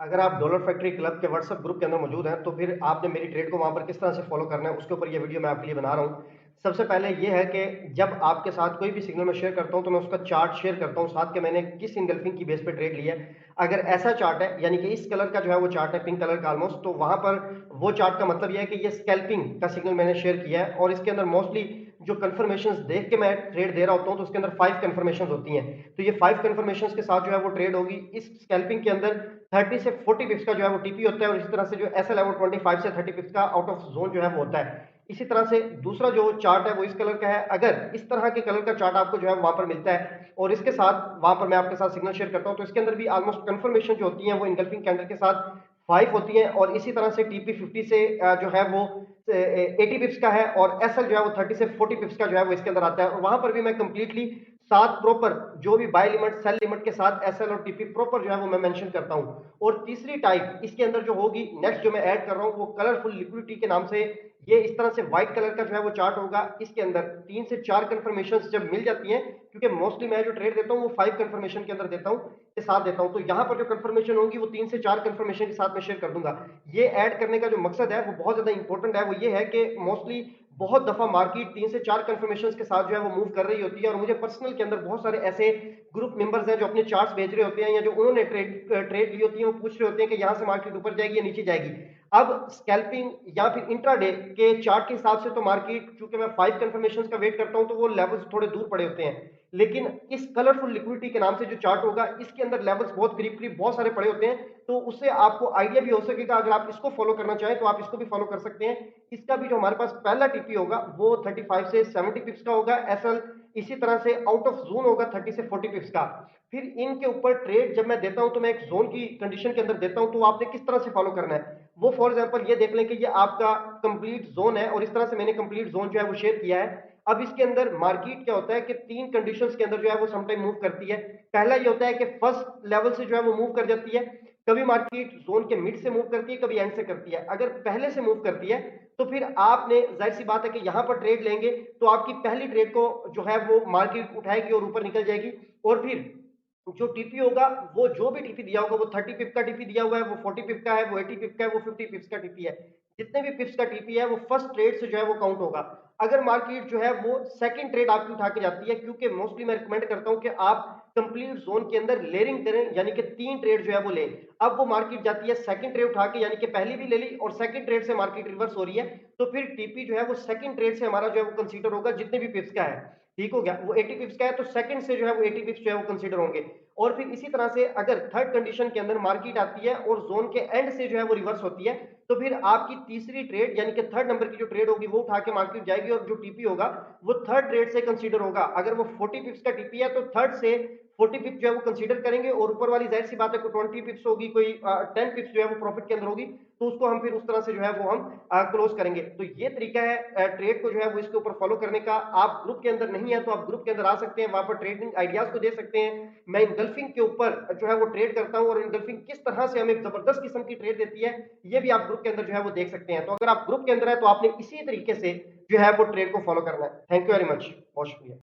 अगर आप dollar factory club के व्हाट्सएप ग्रुप के अंदर मौजूद हैं, तो फिर आपने मेरी ट्रेड को वहाँ पर किस तरह से फॉलो करना है, उसके ऊपर ये वीडियो मैं आपके लिए बना रहा हूँ। सबसे पहले ये है कि जब आपके साथ कोई भी सिग्नल मैं शेयर करता हूँ, तो मैं उसका चार्ट शेयर करता हूँ साथ के मैंने किस इंगल्फिंग की बेस पे ट्रेड लिया है। अगर ऐसा चार्ट है, यानी कि इस कलर का जो है वो चार्ट है, पिंक कलर का ऑलमोस्ट, तो वहाँ पर वो चार्ट का मतलब ये है कि ये स्कैल्पिंग का सिग्नल मैंने शेयर किया है और इसके अंदर मोस्टली जो कन्फर्मेशंस देख के मैं ट्रेड दे रहा होता हूँ, तो उसके अंदर 5 कन्फर्मेशंस होती हैं। तो ये 5 कन्फर्मेशंस के साथ जो है वो ट्रेड होगी। इस स्कैल्पिंग के अंदर 30 से 40 पिप्स का जो है वो टीपी होता है और इसी तरह से जो एसएल है वो 25 से 30 पिप्स का आउट ऑफ जोन जो है वो होता है। इसी तरह से दूसरा जो चार्ट है वो इस कलर का है। अगर इस तरह के कलर का चार्ट आपको जो है वहां पर मिलता है और इसके साथ वहां पर मैं आपके साथ सिग्नल शेयर करता हूं, तो इसके अंदर भी ऑलमोस्ट कंफर्मेशन जो होती है वो इंगल्फिंग कैंडल के साथ 5 होती है और इसी तरह से टीपी 50 से जो है वो 80 पिप्स का है और एसएल जो है वो 30 से 40 पिप्स का जो है वो इसके अंदर आता है। और वहां पर भी मैं कंप्लीटली सात प्रॉपर जो भी बाय लिमिट सेल लिमिट के साथ एसएल और टीपी प्रॉपर जो है वो मैं मेंशन करता हूं। और तीसरी टाइप इसके अंदर जो होगी नेक्स्ट जो मैं ऐड कर रहा हूं वो कलरफुल लिक्विडिटी के नाम से, ये इस तरह से व्हाइट कलर का जो है वो चार्ट होगा। इसके अंदर 3 से 4 कंफर्मेशंस जब मिल जाती हैं, क्योंकि मोस्टली मैं जो ट्रेड देता हूं वो 5 कंफर्मेशन के अंदर देता हूं, के साथ देता हूं, तो यहां पर जो कंफर्मेशन होगी वो 3 से 4 कंफर्मेशन के साथ मैं शेयर कर दूंगा। ये ऐड करने का जो मकसद है वो बहुत ज्यादा इंपॉर्टेंट है। वो ये है कि मोस्टली बहुत दफा मार्केट 3 से 4 कंफर्मेशंस के साथ जो है वो मूव कर रही होती है और मुझे पर्सनल के अंदर बहुत सारे ऐसे ग्रुप मेंबर्स हैं जो अपने चार्ट्स भेज रहे होते हैं या जो उन्होंने ट्रेड ली होती है, वो पूछ रहे होते हैं कि यहां से मार्केट ऊपर जाएगी या नीचे जाएगी। अब स्कैल्पिंग या फिर इंट्राडे के चार्ट के हिसाब से तो मार्केट, चूंकि मैं 5 कंफर्मेशंस का वेट करता हूं, तो वो लेवल्स थोड़े दूर पड़े होते हैं। लेकिन इस कलरफुल लिक्विडिटी के नाम से जो चार्ट होगा, इसके अंदर लेवल्स बहुत करीब करीब बहुत सारे पड़े होते हैं, तो उससे आपको आइडिया भी हो सकेगा। अगर आप इसको फॉलो करना चाहें तो आप इसको भी फॉलो कर सकते हैं। इसका भी जो हमारे पास पहला टीपी होगा वो 35 से 70 पिप्स का होगा एसएल। इसी तरह से आउट ऑफ जोन होगा 30 से 40 पिप्स का। फिर इनके ऊपर ट्रेड जब मैं देता हूं तो मैं एक जोन की कंडीशन के अंदर देता हूं, तो आपने किस तरह से फॉलो करना है वो फॉर एग्जांपल ये देख लें कि ये आपका कंप्लीट जोन है और इस तरह से मैंने कंप्लीट जोन जो है वो शेयर किया है। अब इसके अंदर मार्केट क्या होता है कि तीन कंडीशंस के अंदर जो है वो समटाइम मूव करती है। पहला ये होता है कि फर्स्ट लेवल से जो है वो मूव कर जाती है। कभी मार्केट जोन के मिड से मूव करती है, कभी एंड से करती है। अगर पहले से मूव करती है तो फिर आपने, जाहिर सी बात है कि यहां पर ट्रेड लेंगे तो आपकी पहली ट्रेड को जो है वो मार्केट उठाएगी और ऊपर निकल जाएगी। और फिर जो टीपी होगा, वो जो भी टीपी दिया होगा, वो 30 पिप का टीपी दिया हुआ है, वो 40 पिप का है, वो 80 पिप का है, वो 50 पिप्स का टीपी है। जितने भी पिप्स का टीपी है वो फर्स्ट ट्रेड से जो है वो काउंट होगा। अगर मार्केट जो है वो सेकंड ट्रेड आपकी उठा के जाती है, क्योंकि मोस्टली मैं रिकमेंड करता हूं कि आप कंप्लीट जोन के अंदर लेयरिंग करें, यानी कि 3 ट्रेड जो है वो लें। अब वो मार्केट जाती है सेकंड ट्रेड उठा के, यानी कि पहली भी ले ली और सेकंड ट्रेड से मार्केट रिवर्स हो रही है, तो फिर टीपी जो है वो सेकंड ट्रेड से हमारा जो है वो कंसीडर होगा, जितने भी पिप्स का है। ठीक हो गया, वो 80 पिप्स का है तो सेकंड से जो है वो 80 पिप्स जो है वो कंसीडर होंगे। और फिर इसी तरह से अगर थर्ड कंडीशन के अंदर मार्केट आती है और जोन के एंड से जो है वो रिवर्स होती है, तो फिर आपकी तीसरी ट्रेड यानी कि थर्ड नंबर की जो ट्रेड होगी वो उठा के मार्केट जाएगी और जो टीपी होगा वो थर्ड ट्रेड से कंसीडर होगा। अगर वो 40 पिप्स का टीपी है तो थर्ड से 40 पिप्स जो है वो कंसीडर करेंगे और ऊपर वाली जाहिर सी बात है कोई 20 पिप्स होगी, कोई 10 पिप्स जो है वो प्रॉफिट के अंदर होगी, तो उसको हम फिर उस तरह से जो है वो हम क्लोज करेंगे। तो ये तरीका है ट्रेड को जो है वो इसके ऊपर फॉलो करने का। आप ग्रुप के अंदर नहीं है तो आप ग्रुप के अंदर आ सकते हैं, वहां पर ट्रेडिंग आइडियाज को दे सकते हैं। मैं इनगल्फिंग के ऊपर जो है वो ट्रेड करता हूं और इनगल्फिंग किस तरह से हमें जबरदस्त किस्म की ट्रेड देती है, ये भी आप ग्रुप के अंदर जो है वो देख सकते हैं। तो अगर आप ग्रुप के अंदर है तो आपने इसी तरीके से जो है वो ट्रेड को फॉलो करना है। थैंक यू वेरी मच, बहुत शुक्रिया।